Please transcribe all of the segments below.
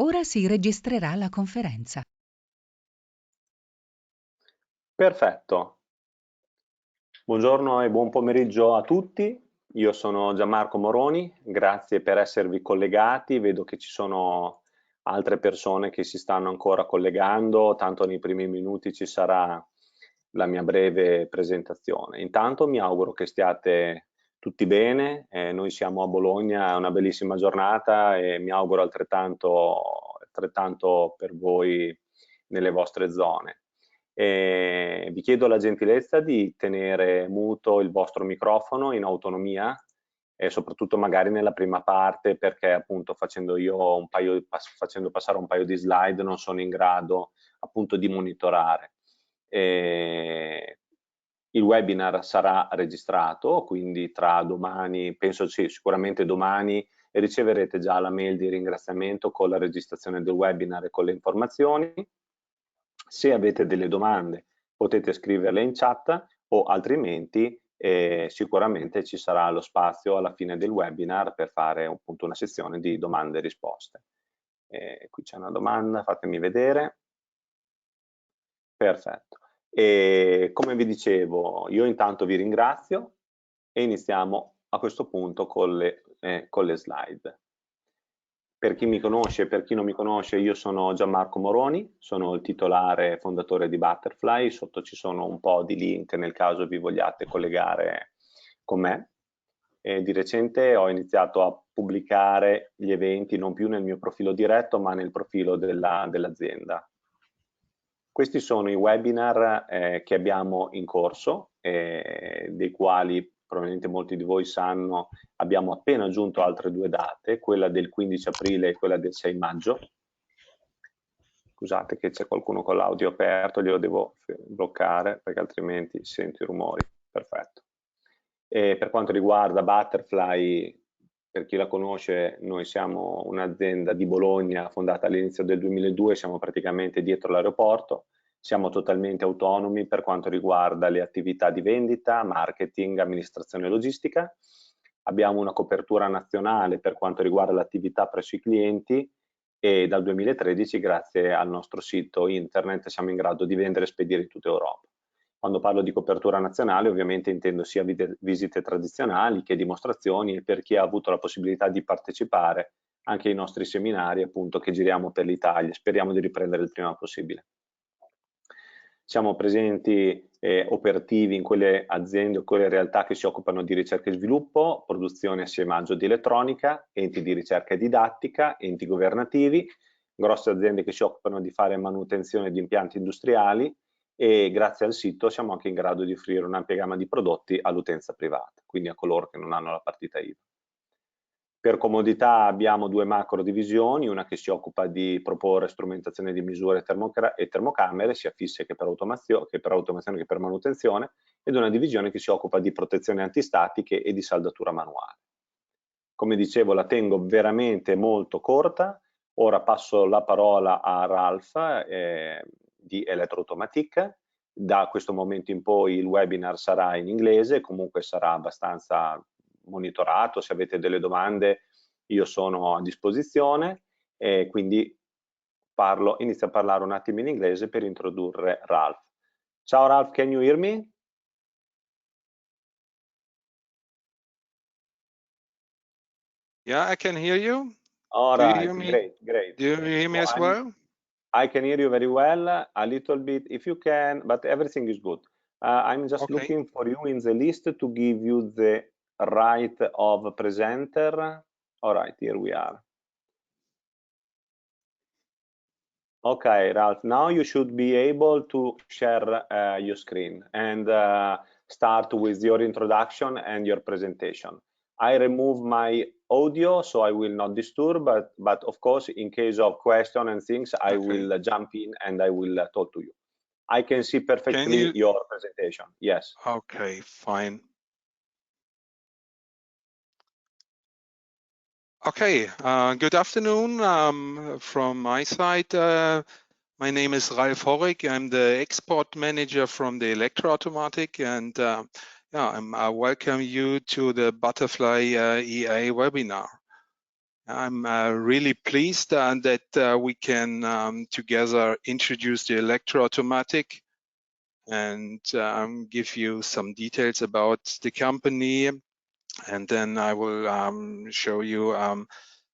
Ora si registrerà la conferenza. Perfetto. Buongiorno e buon pomeriggio a tutti. Io sono Gianmarco Moroni, grazie per esservi collegati. Vedo che ci sono altre persone che si stanno ancora collegando, tanto nei primi minuti ci sarà la mia breve presentazione. Intanto mi auguro che stiate tutti bene, noi siamo a Bologna, è una bellissima giornata e mi auguro altrettanto per voi nelle vostre zone. Vi chiedo la gentilezza di tenere muto il vostro microfono in autonomia e soprattutto magari nella prima parte, perché appunto facendo passare un paio di slide non sono in grado appunto di monitorare. Il webinar sarà registrato, quindi tra domani, penso sì, sicuramente domani riceverete già la mail di ringraziamento con la registrazione del webinar e con le informazioni. Se avete delle domande potete scriverle in chat o altrimenti sicuramente ci sarà lo spazio alla fine del webinar per fare appunto una sezione di domande e risposte. Qui c'è una domanda, fatemi vedere. Perfetto. E come vi dicevo, io intanto vi ringrazio e iniziamo a questo punto con le slide. Per chi mi conosce e per chi non mi conosce, io sono Gianmarco Moroni, sono il titolare e fondatore di Butterfly, sotto ci sono un po' di link nel caso vi vogliate collegare con me. Di recente ho iniziato a pubblicare gli eventi non più nel mio profilo diretto ma nel profilo dell'azienda. Questi sono i webinar che abbiamo in corso, dei quali probabilmente molti di voi sanno, abbiamo appena aggiunto altre due date, quella del 15 aprile e quella del 6 maggio. Scusate che c'è qualcuno con l'audio aperto, glielo devo bloccare perché altrimenti sento i rumori. Perfetto. E per quanto riguarda Butterfly, per chi la conosce, noi siamo un'azienda di Bologna fondata all'inizio del 2002, siamo praticamente dietro l'aeroporto, siamo totalmente autonomi per quanto riguarda le attività di vendita, marketing, amministrazione e logistica. Abbiamo una copertura nazionale per quanto riguarda l'attività presso i clienti e dal 2013, grazie al nostro sito internet, siamo in grado di vendere e spedire in tutta Europa. Quando parlo di copertura nazionale ovviamente intendo sia visite tradizionali che dimostrazioni e per chi ha avuto la possibilità di partecipare anche ai nostri seminari appunto che giriamo per l'Italia, speriamo di riprendere il prima possibile. Siamo presenti operativi in quelle aziende o quelle realtà che si occupano di ricerca e sviluppo, produzione assieme a di elettronica, enti di ricerca e didattica, enti governativi, grosse aziende che si occupano di fare manutenzione di impianti industriali, e grazie al sito siamo anche in grado di offrire un'ampia gamma di prodotti all'utenza privata, quindi a coloro che non hanno la partita IVA. Per comodità abbiamo due macro divisioni, una che si occupa di proporre strumentazione di misure e termocamere, sia fisse che per automazione che per manutenzione, ed una divisione che si occupa di protezioni antistatiche e di saldatura manuale. Come dicevo, la tengo veramente molto corta. Ora passo la parola a Ralph di Elektro Automatik. Da questo momento in poi il webinar sarà in inglese, comunque sarà abbastanza monitorato. Se avete delle domande io sono a disposizione e quindi inizio a parlare un attimo in inglese per introdurre Ralph. Ciao Ralph, can you hear me? Yeah, I can hear you. All Do you right, hear me? great. Do you hear me as well? I can hear you very well, a little bit if you can, but everything is good. I'm just looking for you in the list to give you the right of presenter. All right, here we are. Okay, Ralph, now you should be able to share your screen and start with your introduction and your presentation. I remove my audio, so I will not disturb, but of course, in case of question and things, I will jump in and I will talk to you. I can see perfectly your presentation, yes. Okay, fine. Okay, good afternoon from my side. My name is Ralf Horrig. I'm the export manager from the Elektro Automatik, and I welcome you to the Butterfly EA webinar. I'm really pleased that we can together introduce the Elektro Automatik and give you some details about the company, and then I will show you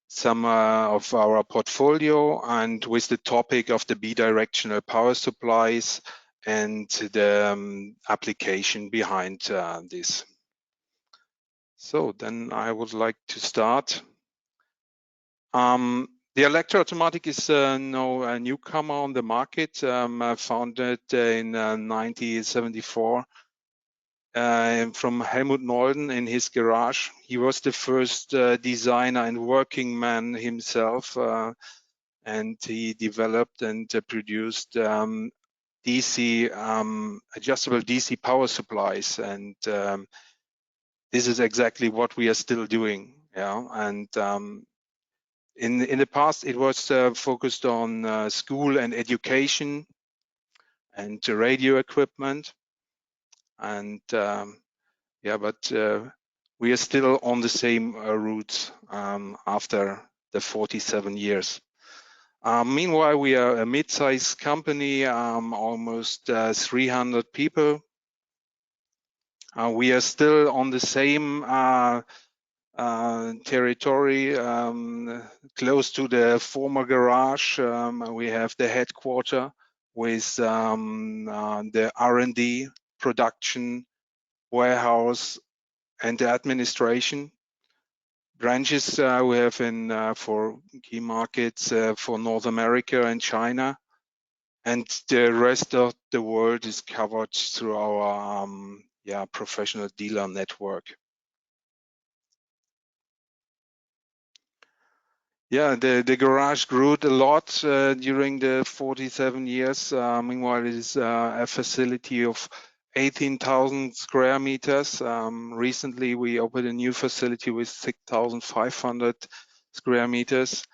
some of our portfolio, and with the topic of the bidirectional power supplies and the application behind this. So then I would like to start. The Elektro Automatik is no a newcomer on the market, founded in 1974 from Helmut Nolden in his garage. He was the first designer and working man himself, and he developed and produced DC adjustable DC power supplies, and this is exactly what we are still doing. Yeah, and in the past, it was focused on school and education and radio equipment, and yeah, but we are still on the same route after the 47 years. Meanwhile, we are a mid-sized company, almost 300 people. We are still on the same territory, close to the former garage. We have the headquarter with the R&D, production, warehouse, and the administration. Branches we have in for key markets for North America and China, and the rest of the world is covered through our professional dealer network. Yeah, the garage grew a lot during the 47 years. Meanwhile, it is a facility of 18,000 square meters. Recently, we opened a new facility with 6,500 square meters.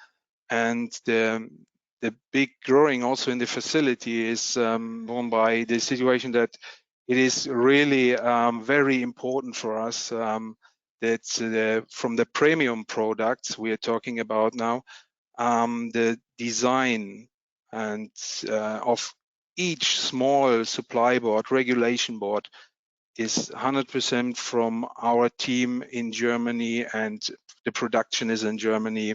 And the big growing also in the facility is borne by the situation that it is really very important for us that from the premium products we are talking about now, the design and of each small supply board, regulation board, is 100% from our team in Germany, and the production is in Germany.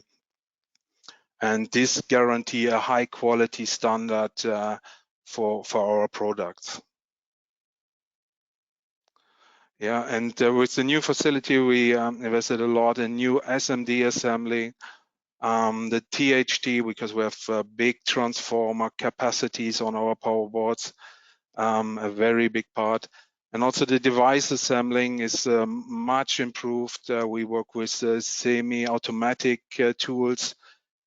And this guarantee a high quality standard for our products. Yeah, and with the new facility, we invested a lot in new SMD assembly, the THD, because we have big transformer capacities on our power boards, a very big part. And also the device assembling is much improved. We work with semi-automatic tools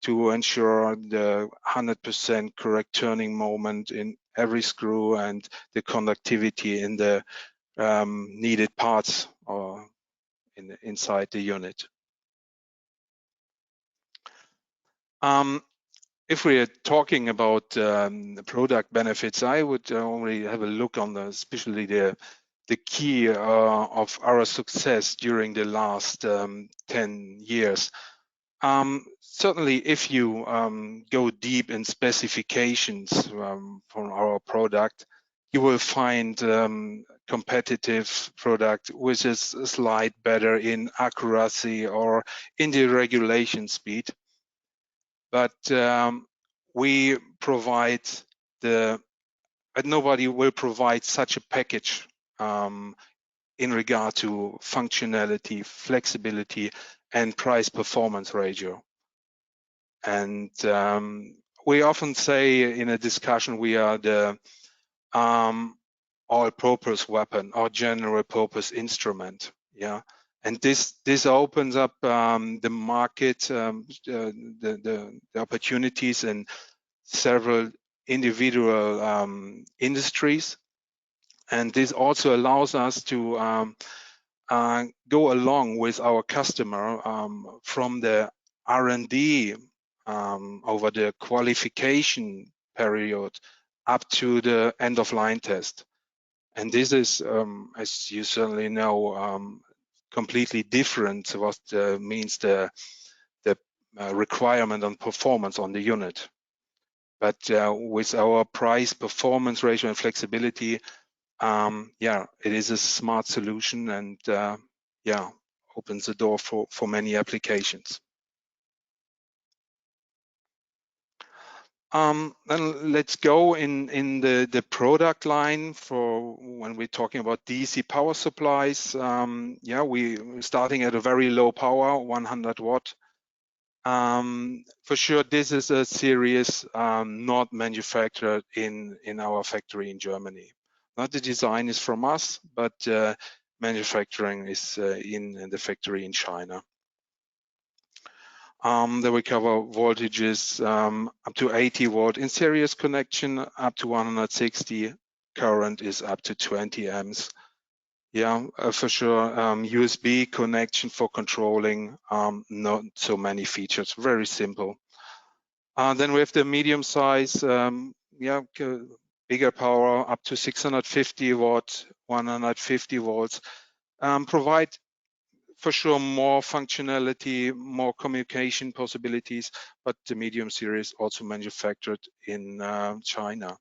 to ensure the 100% correct turning moment in every screw and the conductivity in the needed parts or inside the unit. If we are talking about the product benefits, I would only have a look on especially the key of our success during the last 10 years. Certainly, if you go deep in specifications for our product, you will find competitive product which is slight better in accuracy or in the regulation speed. But we provide but nobody will provide such a package in regard to functionality, flexibility, and price performance ratio. And we often say in a discussion we are the all-purpose weapon or general purpose instrument. Yeah, and this opens up the market, the opportunities in several individual industries, and this also allows us to go along with our customer from the R&D over the qualification period up to the end of line test. And this is, as you certainly know, completely different what means the requirement on performance on the unit. But with our price performance ratio and flexibility, yeah, it is a smart solution, and yeah, opens the door for many applications. Then let's go in the product line for when we're talking about DC power supplies. Yeah, we're starting at a very low power, 100 watt. For sure, this is a series not manufactured in our factory in Germany. Not the design is from us, but manufacturing is in the factory in China. Then we cover voltages up to 80 volt in series connection, up to 160. Current is up to 20 amps. Yeah, for sure. USB connection for controlling, not so many features, very simple. Then we have the medium size, yeah, bigger power up to 650 watt, 150 volts. Provide for sure more functionality, more communication possibilities, but the medium series also manufactured in China.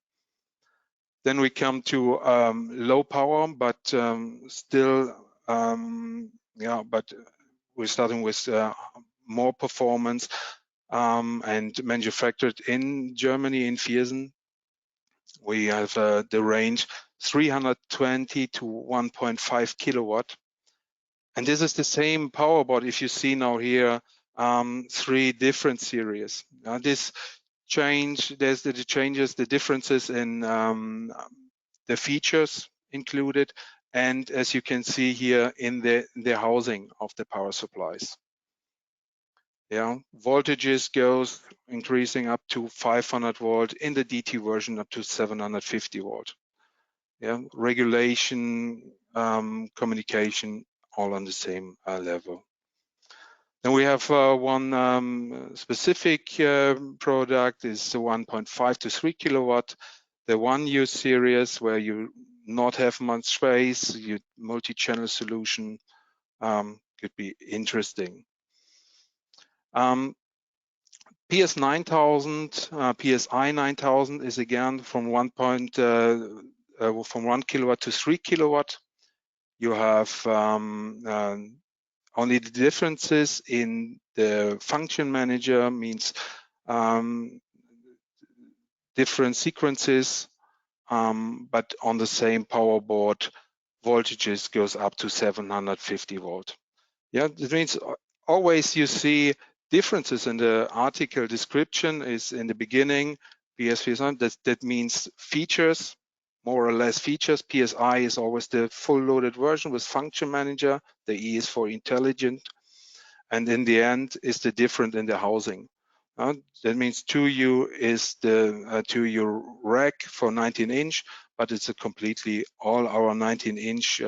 Then we come to low power, but still, yeah, but we're starting with more performance and manufactured in Germany, in Viersen. We have the range 320 to 1.5 kilowatt. And this is the same power board. If you see now here, 3 different series. This change, there's the changes, the differences in the features included, and as you can see here in the housing of the power supplies. Yeah, voltages goes increasing up to 500 volt in the DT version, up to 750 volt. Yeah, regulation, communication, all on the same level. Then we have one specific product is the 1.5 to 3 kilowatt, the 1U series, where you not have much space, you multi-channel solution could be interesting. PS 9000, PSI 9000 is again from 1 kilowatt to 3 kilowatt. You have only the differences in the function manager, means different sequences, but on the same power board, voltages goes up to 750 volt. Yeah, that means always you see differences in the article description is in the beginning, PS that means features, more or less features. PSI is always the full loaded version with function manager. The E is for intelligent. And in the end is the different in the housing. That means 2U is the 2U rack for 19-inch, but it's a completely, all our 19-inch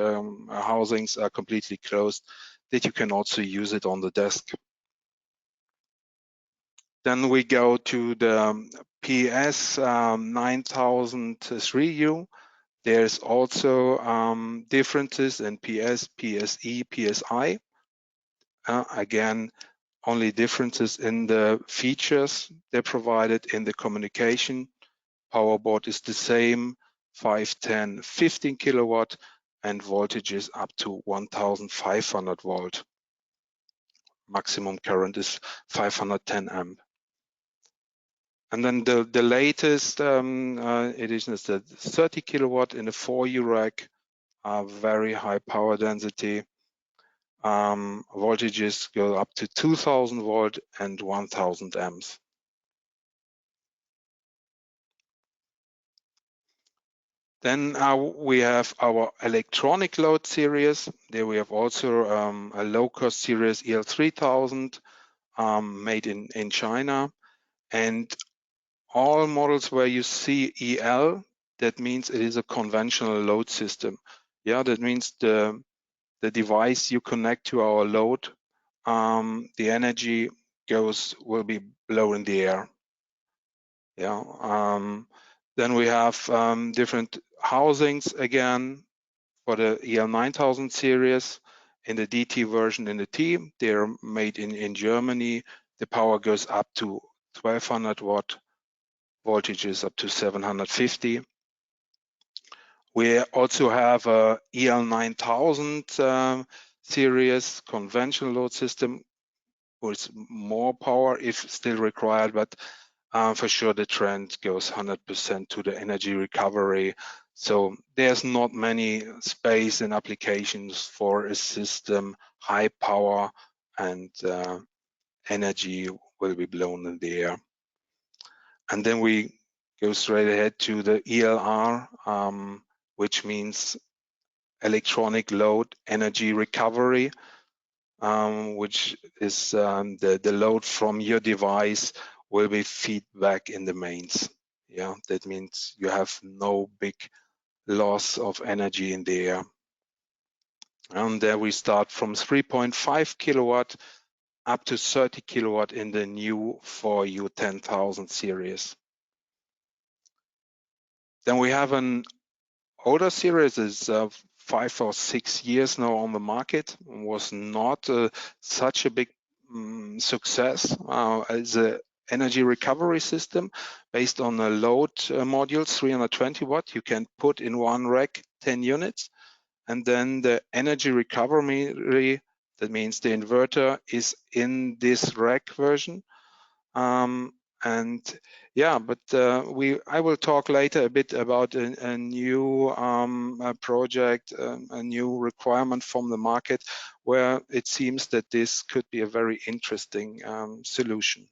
housings are completely closed, that you can also use it on the desk. Then we go to the PS 9003U. There's also differences in PS, PSE, PSI. Again, only differences in the features they're provided in the communication. Power board is the same, 5, 10, 15 kilowatt, and voltages up to 1500 volt. Maximum current is 510 amp. And then the latest edition is the 30 kilowatt in the 4U rack, very high power density. Voltages go up to 2000 volt and 1000 amps. Then we have our electronic load series. There we have also a low-cost series EL3000 made in China. And all models where you see EL, that means it is a conventional load system. Yeah, that means the device you connect to our load, the energy will be below in the air. Yeah. Then we have different housings again for the EL9000 series in the DT version in the T. They're made in Germany. the power goes up to 1200 watt, voltages up to 750. We also have a EL9000 series conventional load system with more power if still required, but for sure the trend goes 100% to the energy recovery. So there's not many space and applications for a system high power and energy will be blown in the air. And then we go straight ahead to the ELR, which means electronic load energy recovery, which is the load from your device will be feed back in the mains. Yeah, that means you have no big loss of energy in the air. And there we start from 3.5 kilowatt up to 30 kilowatt in the new 4U10000 series. Then we have an older series, is 5 or 6 years now on the market. Was not such a big success as an energy recovery system based on a load module, 320 watt. You can put in one rack 10 units, and then the energy recovery, that means the inverter is in this rack version. And yeah, but I will talk later a bit about a new project, a new requirement from the market, where it seems that this could be a very interesting solution.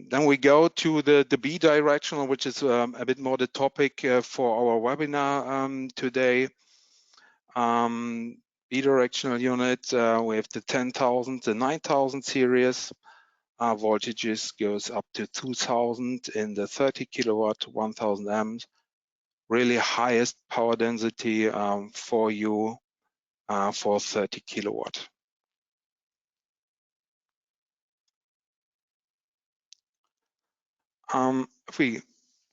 Then we go to the bidirectional, which is a bit more the topic for our webinar today. Bidirectional unit, we have the 10,000, the 9,000 series. Voltages goes up to 2000 in the 30 kilowatt, 1000 amps. Really highest power density for you for 30 kilowatt. If we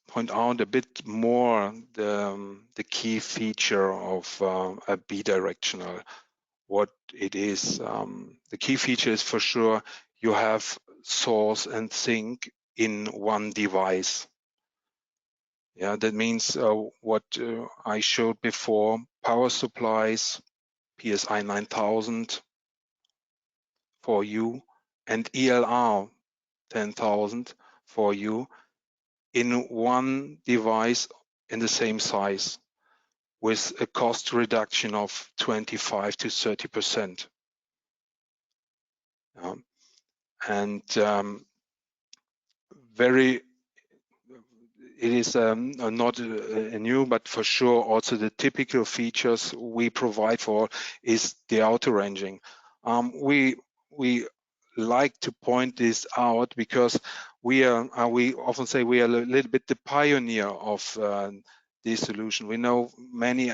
point out a bit more the key feature of a bidirectional, what it is. The key feature is for sure you have source and sink in one device. Yeah, that means what I showed before, power supplies, PSI 9000 for you, and ELR 10,000 for you in one device in the same size, with a cost reduction of 25 to 30%. And it is not new, but for sure also the typical features we provide for is the auto ranging. We like to point this out because we often say we are a little bit the pioneer of this solution. We know many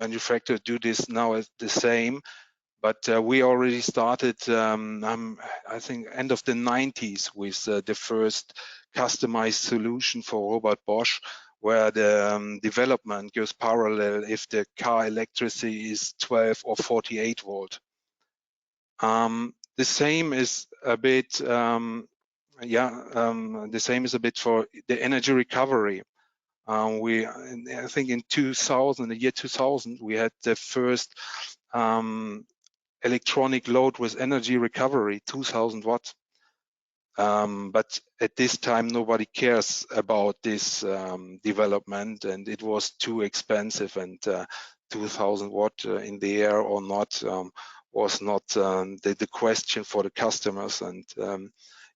manufacturers do this now as the same, but we already started, I think, end of the 90s with the first customized solution for Robert Bosch, where the development goes parallel if the car electricity is 12 or 48 volt. The same is a bit, the same is a bit for the energy recovery. I think in the year 2000, we had the first electronic load with energy recovery, 2000 watts. But at this time, nobody cares about this development, and it was too expensive, and 2000 watt in the air or not was not the question for the customers. And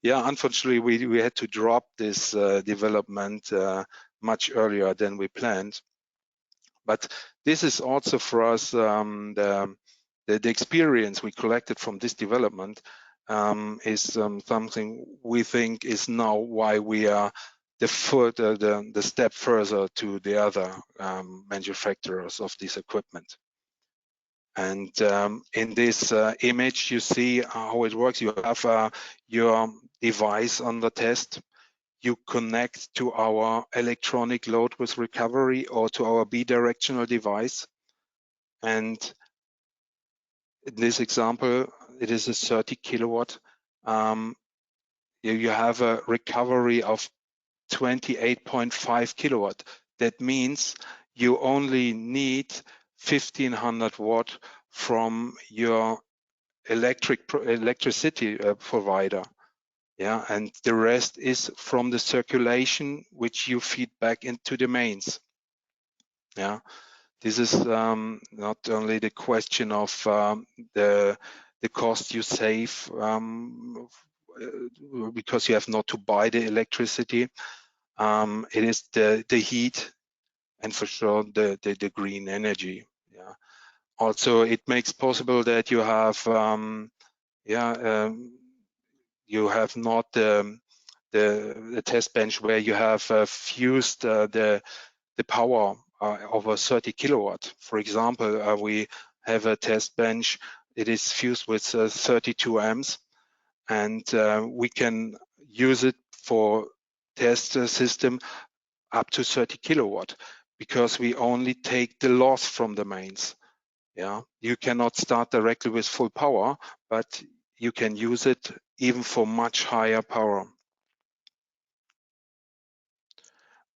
yeah, unfortunately, we had to drop this development much earlier than we planned. But this is also for us the experience we collected from this development is something we think is now why we are the step further to the other manufacturers of this equipment. And in this image, you see how it works. You have your device on the test. You connect to our electronic load with recovery or to our bidirectional device. And in this example, it is a 30 kilowatt. You have a recovery of 28.5 kilowatt. That means you only need 1500 watt from your electricity provider. Yeah, and the rest is from the circulation which you feed back into the mains. Yeah, this is not only the question of the cost you save because you have not to buy the electricity. It is the heat and for sure the green energy. Yeah. Also, it makes possible that you have you have not the test bench where you have fused the power over 30 kilowatt. For example, we have a test bench. It is fused with 32 amps, and we can use it for test system up to 30 kilowatt because we only take the loss from the mains. Yeah, you cannot start directly with full power, but you can use it even for much higher power.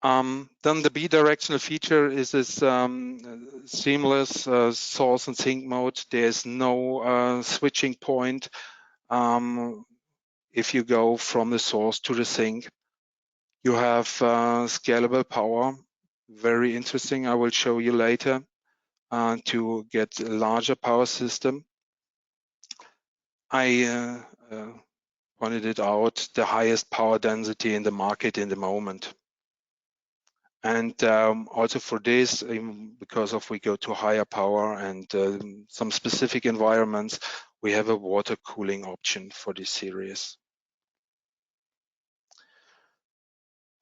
Then the bidirectional feature is this seamless source and sink mode. There's no switching point if you go from the source to the sink. You have scalable power, very interesting. I will show you later to get a larger power system. I pointed it out, the highest power density in the market in the moment. And also for this, because of we go to higher power and some specific environments, we have a water cooling option for this series.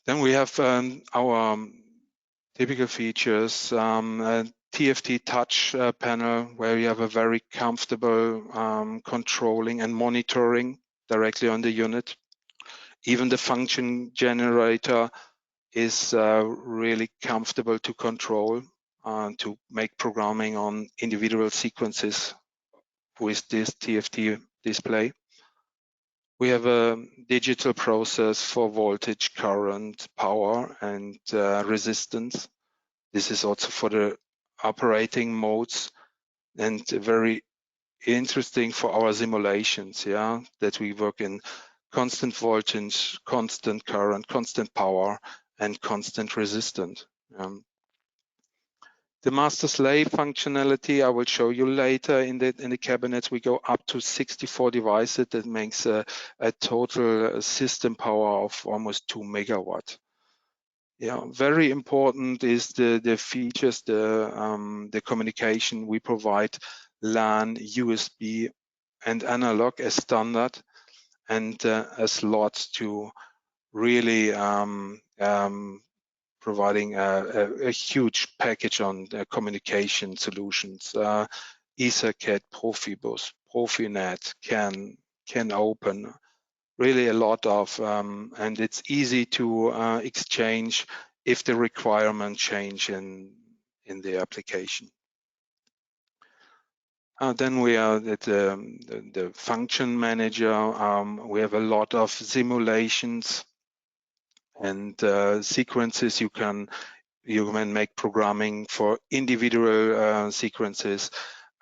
Then we have our typical features, TFT touch panel, where you have a very comfortable controlling and monitoring directly on the unit. Even the function generator is really comfortable to control, to make programming on individual sequences with this TFT display. We have a digital process for voltage, current, power, and resistance. This is also for the operating modes and very interesting for our simulations, yeah, that we work in constant voltage, constant current, constant power, and constant resistance. The master slave functionality I will show you later. In the cabinets we go up to 64 devices. That makes a total system power of almost 2 megawatt. Yeah, very important is the features, the communication we provide, LAN, USB, and analog as standard, and a slot to really providing a huge package on communication solutions. EtherCAT, Profibus, Profinet, can open really a lot of, and it's easy to exchange if the requirement change in the application. Then we are at the function manager. We have a lot of simulations and sequences. You can make programming for individual sequences,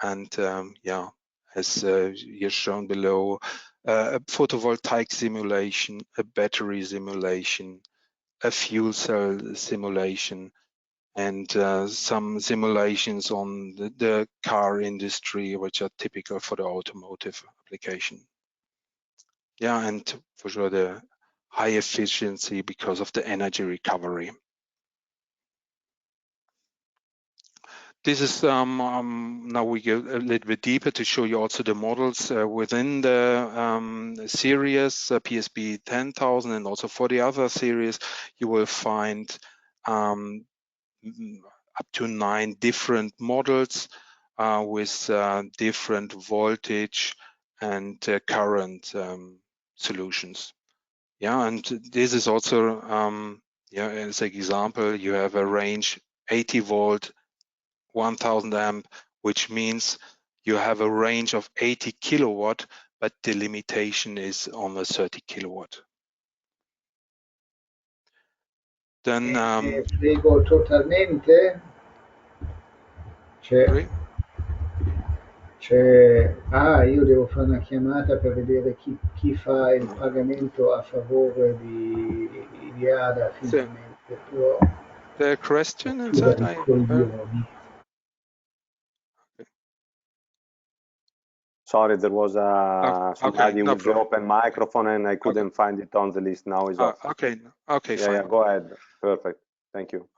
and yeah, as here shown below, a photovoltaic simulation, a battery simulation, a fuel cell simulation, and some simulations on the car industry, which are typical for the automotive application. Yeah, and for sure the high efficiency because of the energy recovery. This is now we go a little bit deeper to show you also the models within the series PSB 10,000, and also for the other series you will find up to 9 different models with different voltage and current solutions. Yeah, and this is also yeah, as an example, you have a range 80 volt, 1000 amp, which means you have a range of 80 kilowatt, but the limitation is on the 30 kilowatt. Then spiego totalmente. Io devo fare una chiamata per vedere chi fa il pagamento a favore di Ada finalmente. The question inside Sorry, there was somebody with the open microphone and I couldn't find it on the list. Now it's off. Okay, fine. Yeah, go ahead. Perfect. Thank you.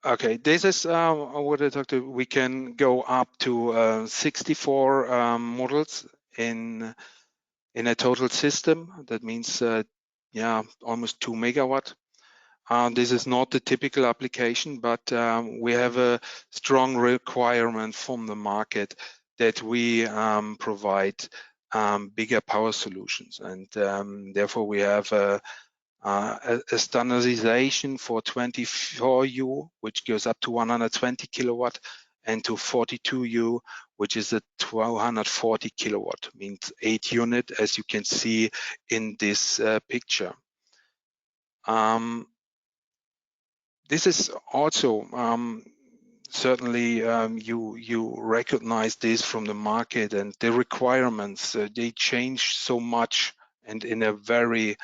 Okay, this is what I talked to. We can go up to 64 models in a total system. That means, yeah, almost 2 megawatt. This is not the typical application, but we have a strong requirement from the market that we provide bigger power solutions, and therefore we have a standardization for 24U, which goes up to 120 kilowatt, and to 42U, which is a 240 kilowatt, means 8 unit, as you can see in this picture. This is also certainly you recognize this from the market, and the requirements they change so much and in a very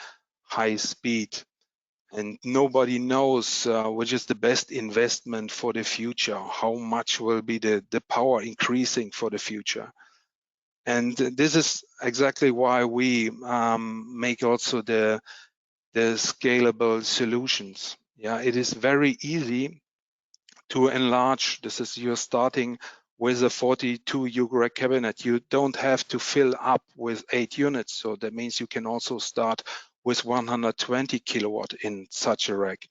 high speed, and nobody knows which is the best investment for the future, how much will be the power increasing for the future. And this is exactly why we make also the scalable solutions. Yeah, it is very easy to enlarge. This is you're starting with a 42U rack cabinet. You don't have to fill up with 8 units. So that means you can also start with 120 kilowatt in such a rack.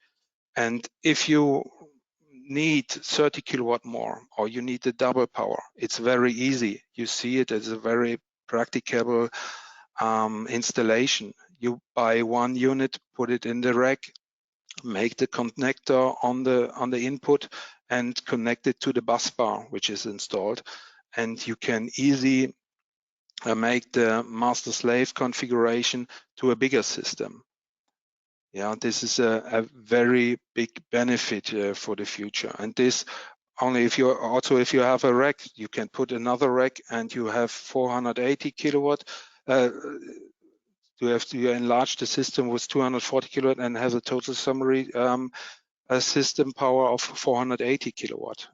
And if you need 30 kilowatt more, or you need the double power, it's very easy. You see it as a very practicable installation. You buy 1 unit, put it in the rack, make the connector on the input, and connect it to the bus bar which is installed, and you can easily make the master-slave configuration to a bigger system. Yeah, this is a very big benefit for the future. And this only if you have a rack, you can put another rack, and you have 480 kilowatt. You have to enlarge the system with 240 kilowatt and has a total summary a system power of 480 kilowatt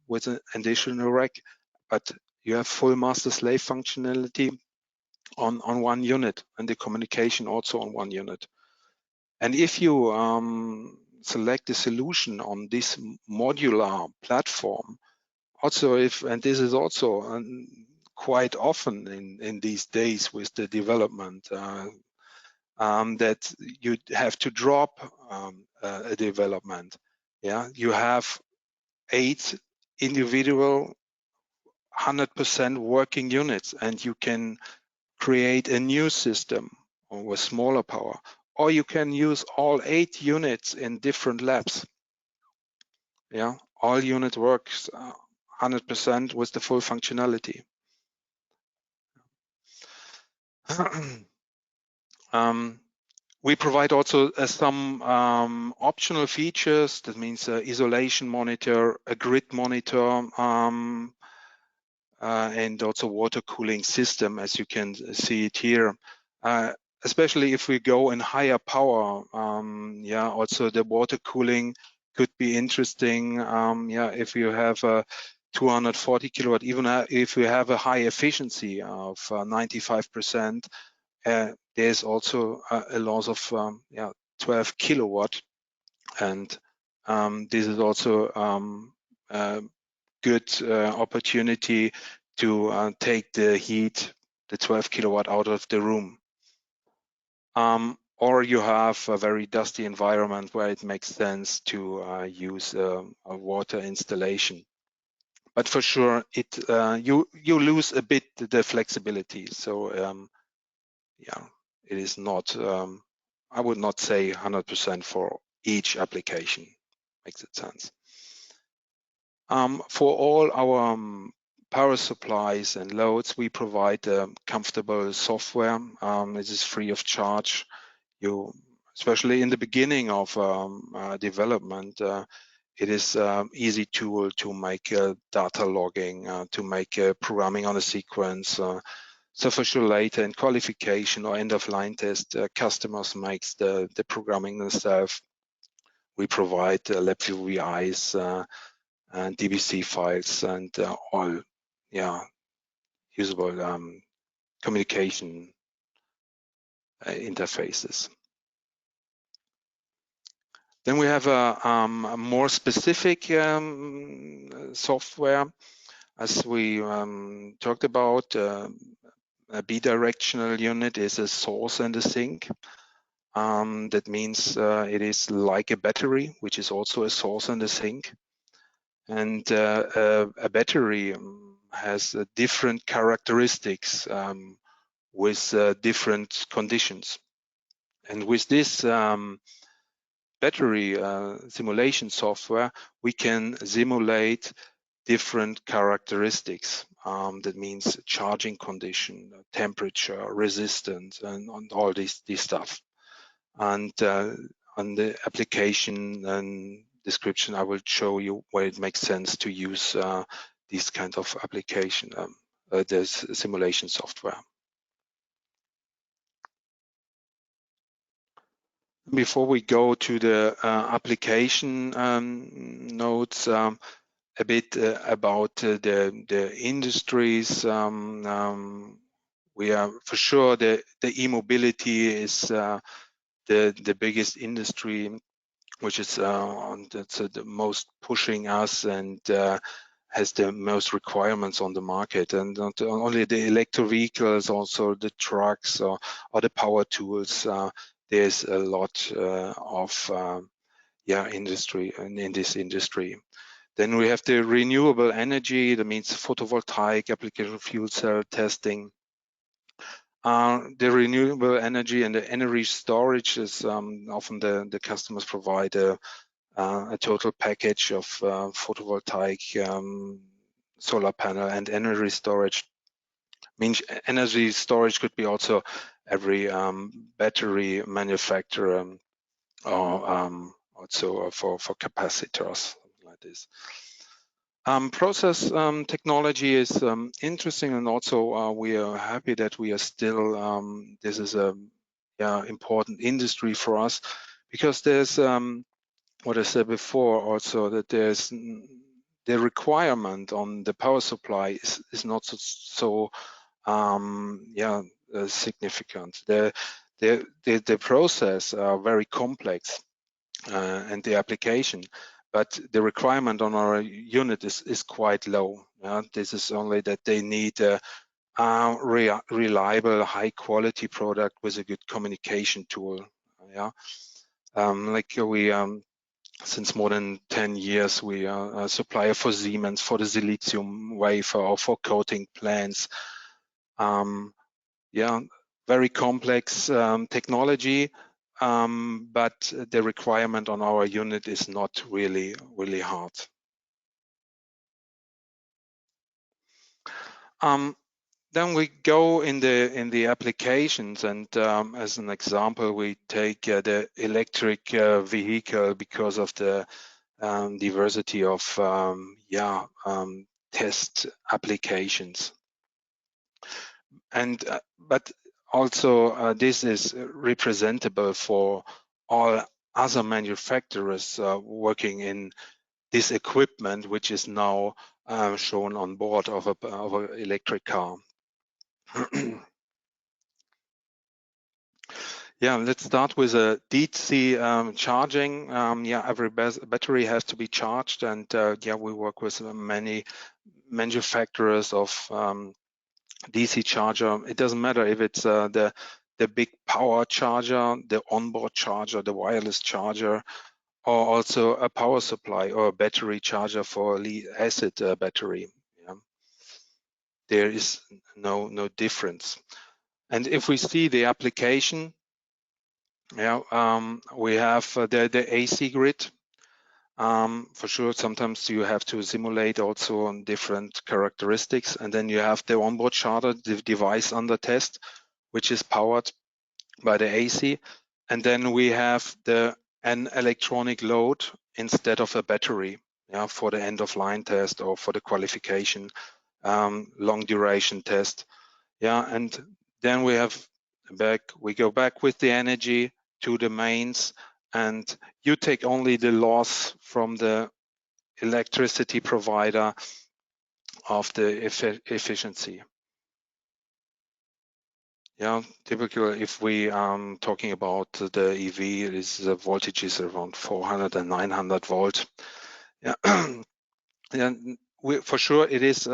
with an additional rack, but you have full master-slave functionality on 1 unit, and the communication also on 1 unit. And if you select a solution on this modular platform, also and this is also quite often in these days with the development that you have to drop a development. Yeah, you have 8 individual 100% working units, and you can create a new system with smaller power, or you can use all 8 units in different labs. Yeah, all unit works 100% with the full functionality. We provide also some optional features. That means isolation monitor, a grid monitor, and also water cooling system, as you can see it here. Especially if we go in higher power, yeah, also the water cooling could be interesting. Yeah, if you have a 240 kilowatt, even if you have a high efficiency of 95%, there's also a loss of 12 kilowatt, and this is also a good opportunity to take the heat, the 12 kilowatt out of the room. Or you have a very dusty environment where it makes sense to use a water installation. But for sure, you lose a bit the flexibility. So yeah, it is not. I would not say 100% for each application. Makes it sense. For all our power supplies and loads, we provide comfortable software. It is free of charge. You, especially in the beginning of development, it is easy tool to make data logging, to make programming on a sequence. So for sure later in qualification or end of line test, customers makes the programming themselves. We provide LabVIEW VIs and DBC files and all usable communication interfaces. Then we have a more specific software, as we talked about. A bidirectional unit is a source and a sink. That means it is like a battery, which is also a source and a sink. And a battery has different characteristics with different conditions. And with this battery simulation software, we can simulate different characteristics. That means charging condition, temperature, resistance, and all this stuff. And on the application and description, I will show you where it makes sense to use this kind of application, this simulation software. Before we go to the application notes, a bit about the industries. We are for sure the e-mobility is the biggest industry, which is that's the most pushing us and has the most requirements on the market. And not only the electric vehicles, also the trucks or the power tools. There's a lot of industry in this industry. Then we have the renewable energy. That means photovoltaic application, fuel cell testing. The renewable energy and the energy storage is often the customers provide a total package of photovoltaic, solar panel, and energy storage. Means energy storage could be also every battery manufacturer or also for capacitors like this. Process technology is interesting, and also we are happy that we are still this is a important industry for us, because there's what I said before also, that there's the requirement on the power supply is not so significant. The process are very complex and the application, but the requirement on our unit is quite low. This is only that they need a reliable, high quality product with a good communication tool. Like we since more than 10 years, we are a supplier for Siemens for the silicium wafer or for coating plants. Very complex technology, but the requirement on our unit is not really hard. Then we go in the applications, and as an example, we take the electric vehicle because of the diversity of test applications. And but also this is representable for all other manufacturers working in this equipment, which is now shown on board of an electric car. Let's start with a DC charging. Every battery has to be charged, and we work with many manufacturers of DC charger. It doesn't matter if it's the big power charger, the onboard charger, the wireless charger, or also a power supply or a battery charger for a lead acid battery. There is no difference. And if we see the application, We have the AC grid. For sure, sometimes you have to simulate also on different characteristics, and then you have the onboard charger, the device under test, which is powered by the AC, and then we have an electronic load instead of a battery, for the end of line test or for the qualification long duration test. And then we go back with the energy to the mains, and you take only the loss from the electricity provider of the efficiency. Typically, if we talking about the EV, the voltage is around 400 and 900 volt. And for sure, it is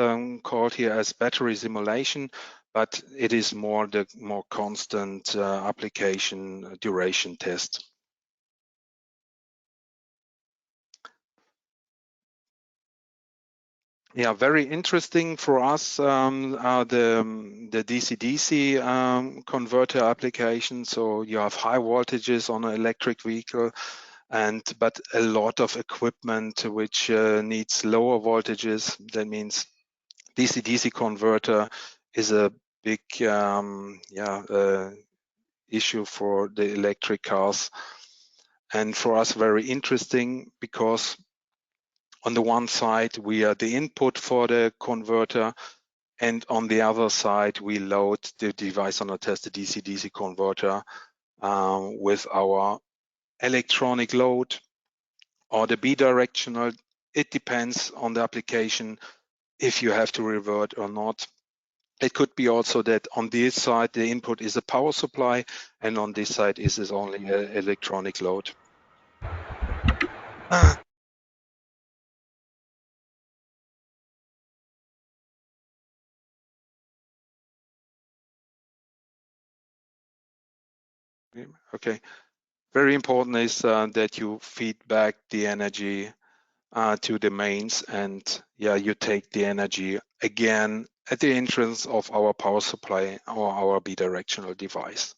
called here as battery simulation, but it is the more constant application duration test. Very interesting for us are the DC-DC converter application. So you have high voltages on an electric vehicle, but a lot of equipment which needs lower voltages. That means DC-DC converter is a big issue for the electric cars, and for us very interesting, because on the one side we are the input for the converter, and on the other side we load the device under test, the DC-DC converter, with our electronic load or the bidirectional. It depends on the application if you have to revert or not. It could be also that on this side the input is a power supply, and on this side is only an electronic load. Okay, very important is that you feed back the energy to the mains, and you take the energy again at the entrance of our power supply or our bidirectional device.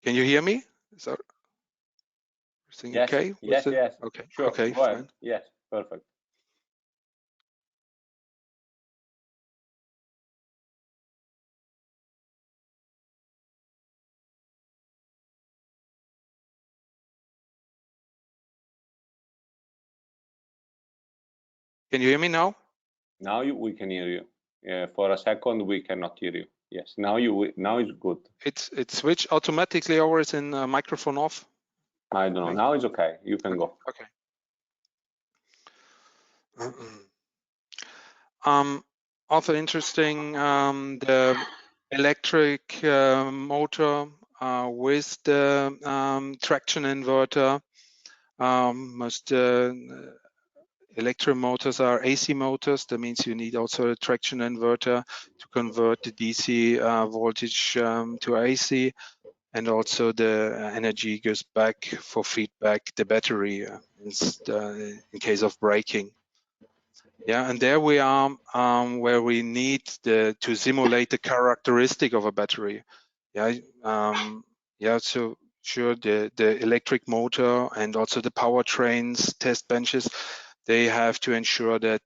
Can you hear me? Is that everything yes, okay? Yes. Okay. Sure. Okay. Go ahead. Fine. Yes. Perfect. Can you hear me now? Now we can hear you. For a second we cannot hear you. Yes. Now it's good. It switched automatically, or is in microphone off? I don't know. Okay. Now it's okay. You can go. Okay. Also interesting, the electric motor with the traction inverter. Most electric motors are AC motors. That means you need also a traction inverter to convert the DC voltage to AC, and also the energy goes back for feedback the battery in case of braking. And there we are where we need to simulate the characteristic of a battery. So sure, the electric motor and also the powertrains test benches, they have to ensure that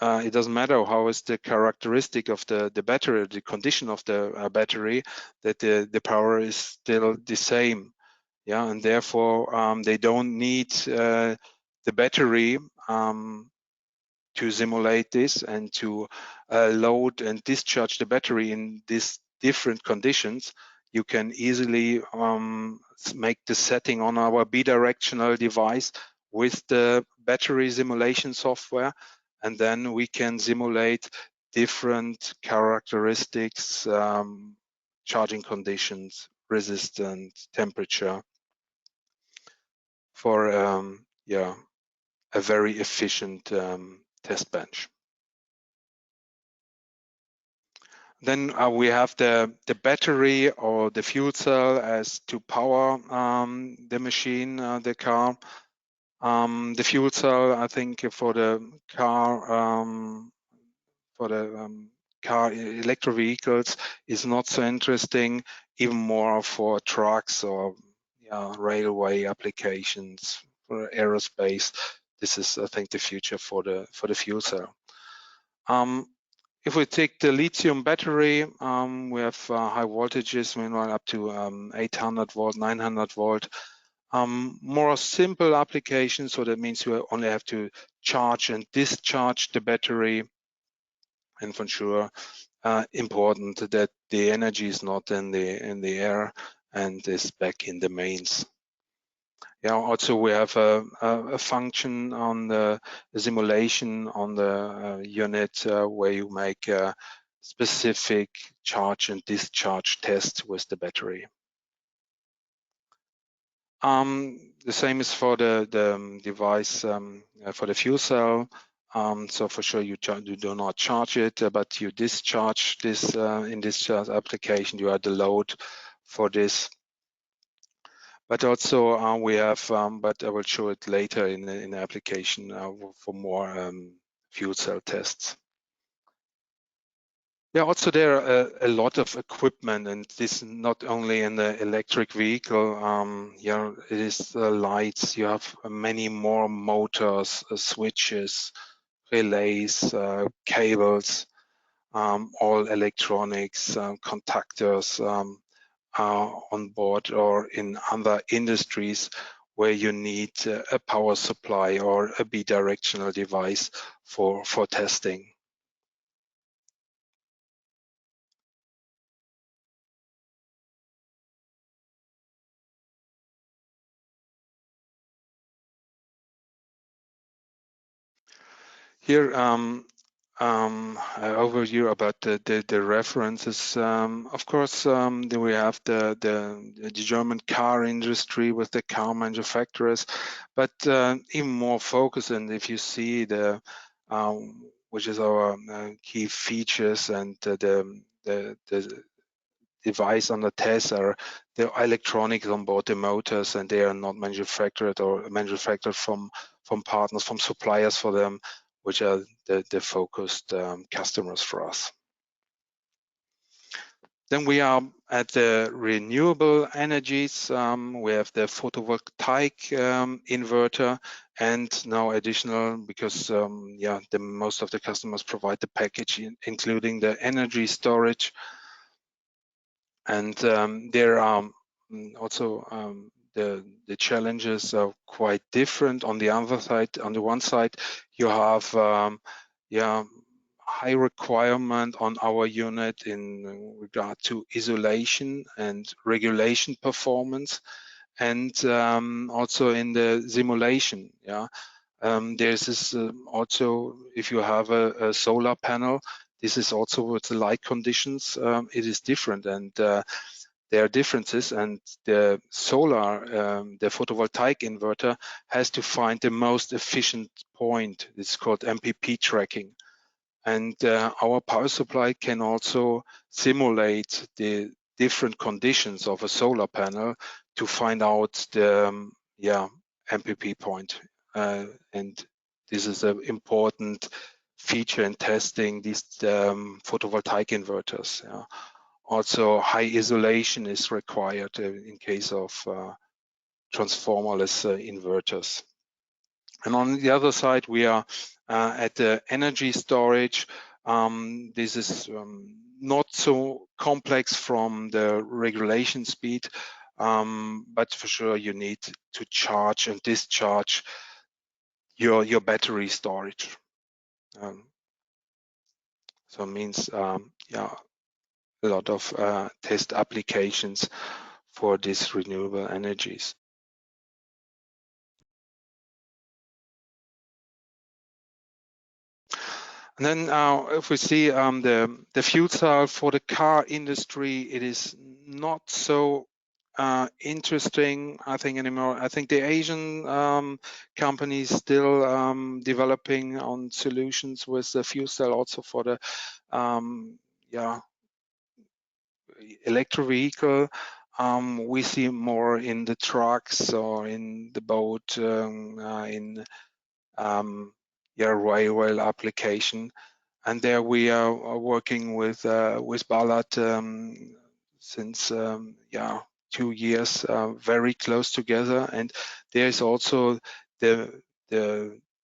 it doesn't matter how is the characteristic of the battery, the condition of the battery, that the power is still the same. And therefore they don't need the battery to simulate this and to load and discharge the battery in these different conditions. You can easily make the setting on our bidirectional device with the battery simulation software, and then we can simulate different characteristics, charging conditions, resistance, temperature, for a very efficient test bench. Then we have the battery or the fuel cell as to power the machine, the car. The fuel cell, I think, for the car, electro vehicles is not so interesting. Even more for trucks or railway applications, for aerospace. This is, I think, the future for the fuel cell. If we take the lithium battery, we have high voltages, meanwhile up to 800 volt, 900 volt. More simple applications, so that means you only have to charge and discharge the battery, and for sure important that the energy is not in the air and is back in the mains. Yeah, also we have a function on the simulation on the unit where you make a specific charge and discharge test with the battery. The same is for the device for the fuel cell. So for sure you do not charge it, but you discharge this in this application. You add the load for this. But also we have, but I will show it later in the application for more fuel cell tests. Yeah, also there are a lot of equipment, and this not only in the electric vehicle. Yeah, it is lights. You have many more motors, switches, relays, cables, all electronics, contactors are on board, or in other industries where you need a power supply or a bidirectional device for testing. Here, an overview about the references. Of course, then we have the German car industry with the car manufacturers, but even more focus. And if you see the which is our key features and the device on the test are the electronics on board the motors, and they are not manufactured or manufactured from partners, from suppliers for them, which are the focused customers for us. Then we are at the renewable energies. We have the photovoltaic inverter, and now additional, because most of the customers provide the package including the energy storage. And there are also the challenges are quite different. On the other side, on the one side, you have high requirement on our unit in regard to isolation and regulation performance, and also in the simulation. There's this also, if you have a solar panel, this is also with the light conditions, it is different, and there are differences, and the solar, the photovoltaic inverter has to find the most efficient point. It's called MPP tracking. And our power supply can also simulate the different conditions of a solar panel to find out the MPP point. And this is an important feature in testing these photovoltaic inverters. Also, high isolation is required in case of transformerless inverters. And on the other side, we are at the energy storage. This is not so complex from the regulation speed, but for sure you need to charge and discharge your battery storage. So it means a lot of test applications for these renewable energies. And then if we see the fuel cell for the car industry, it is not so interesting, I think, anymore. I think the Asian companies still developing on solutions with the fuel cell also for the electric vehicle. we see more in the trucks or in the boat, in railway application. And there we are working with Ballard since 2 years, very close together. And there is also the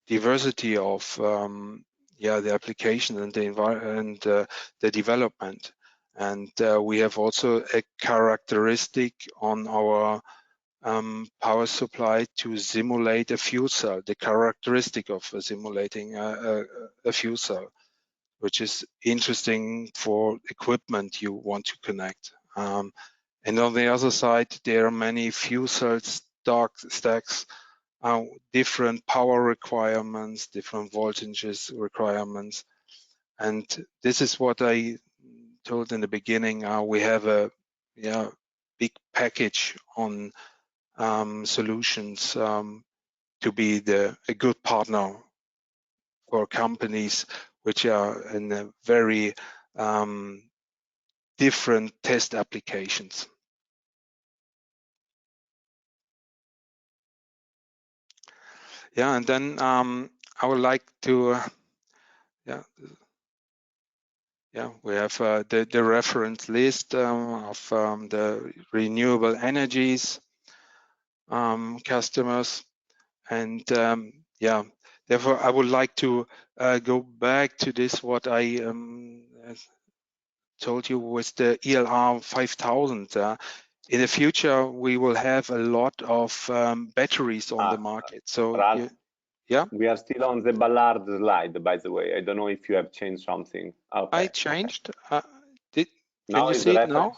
diversity of the application and the environment and the development. And we have also a characteristic on our power supply to simulate a fuel cell, the characteristic of simulating a fuel cell, which is interesting for equipment you want to connect. And on the other side, there are many fuel cell stacks, different power requirements, different voltages requirements. And this is what I told in the beginning. We have a big package on solutions to be a good partner for companies which are in a very different test applications. Yeah, and then I would like to, we have the reference list of the Renewable Energies customers, and therefore I would like to go back to this what I told you with the ELR 5000. In the future, we will have a lot of batteries on the market. So we are still on the Ballard slide, by the way. I don't know if you have changed something. Okay. I changed. Can now you see it now?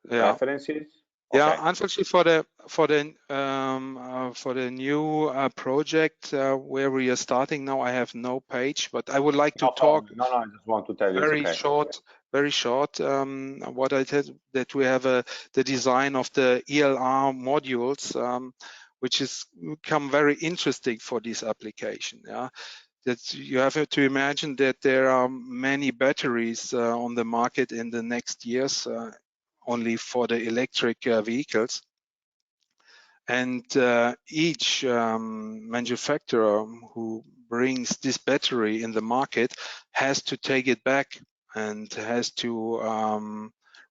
References. Yeah, okay. Unfortunately for the new project where we are starting now, I have no page, but I would like to talk. No, I just want to tell you. Very short. What I said, that we have the design of the ELR modules, which is become very interesting for this application. Yeah, that you have to imagine that there are many batteries on the market in the next years. Only for the electric vehicles, and each manufacturer who brings this battery in the market has to take it back and has to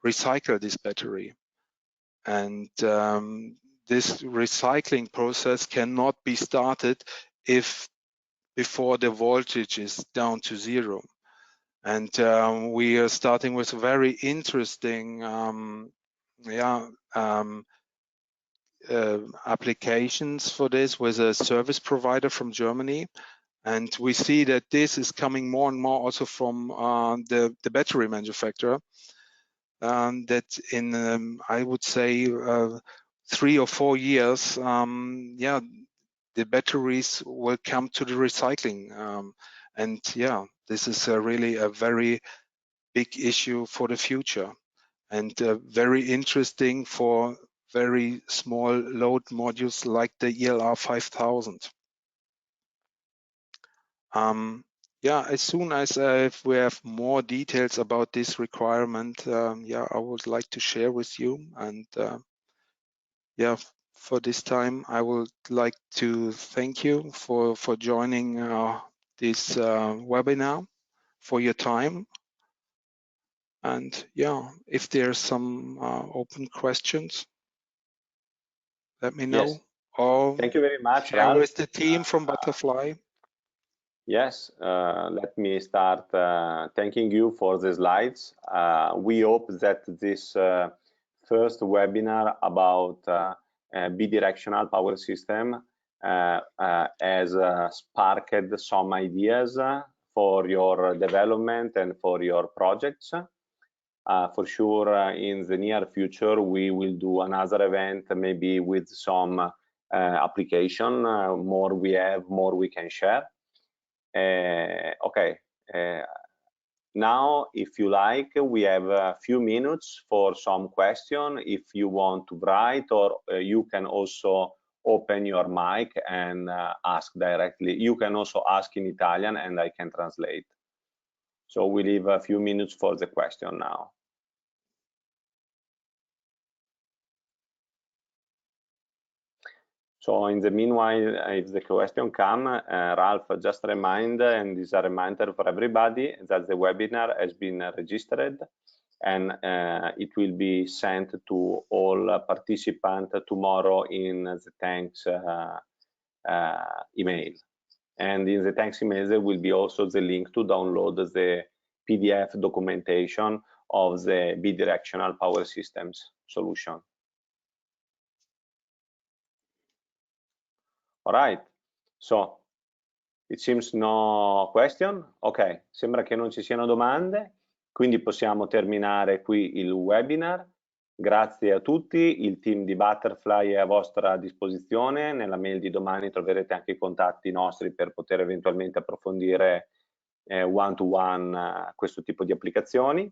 recycle this battery, and this recycling process cannot be started before the voltage is down to 0. And we are starting with very interesting applications for this with a service provider from Germany. And we see that this is coming more and more also from the battery manufacturer, that in, I would say, 3 or 4 years, the batteries will come to the recycling. And this is really a very big issue for the future, and very interesting for very small load modules like the ELR 5000. As soon as if we have more details about this requirement, I would like to share with you. And for this time, I would like to thank you for joining this webinar, for your time. And if there's some open questions, let me know. Yes. Or thank you very much, share Ralph. with the team from Butterfly. Yes, let me start thanking you for the slides. We hope that this first webinar about bidirectional power system has sparked some ideas for your development and for your projects. For sure, in the near future, we will do another event, maybe with some application. More we have, more we can share. Now, if you like, we have a few minutes for some question. If you want to write, or you can also open your mic and ask directly. You can also ask in Italian and I can translate. So we leave a few minutes for the question now. So in the meanwhile, if the question comes, Ralph, just remind, and this is a reminder for everybody, that the webinar has been registered, and it will be sent to all participants tomorrow in the thanks email. And in the thanks email, there will be also the link to download the PDF documentation of the bidirectional power systems solution. All right, so it seems no question. Ok, sembra che non ci siano domande, quindi possiamo terminare qui il webinar. Grazie a tutti, il team di Butterfly è a vostra disposizione. Nella mail di domani troverete anche i contatti nostri per poter eventualmente approfondire one-to-one questo tipo di applicazioni.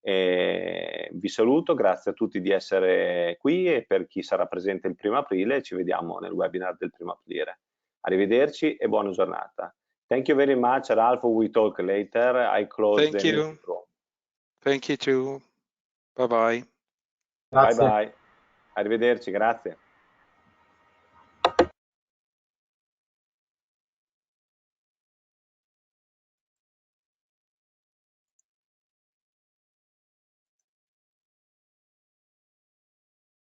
Vi saluto, grazie a tutti di essere qui, e per chi sarà presente il 1° aprile ci vediamo nel webinar del 1° aprile. Arrivederci e buona giornata. Thank you very much, Ralph. We talk later. I close the meeting room. Thank you too. Bye bye. Grazie. Bye bye. Arrivederci, grazie.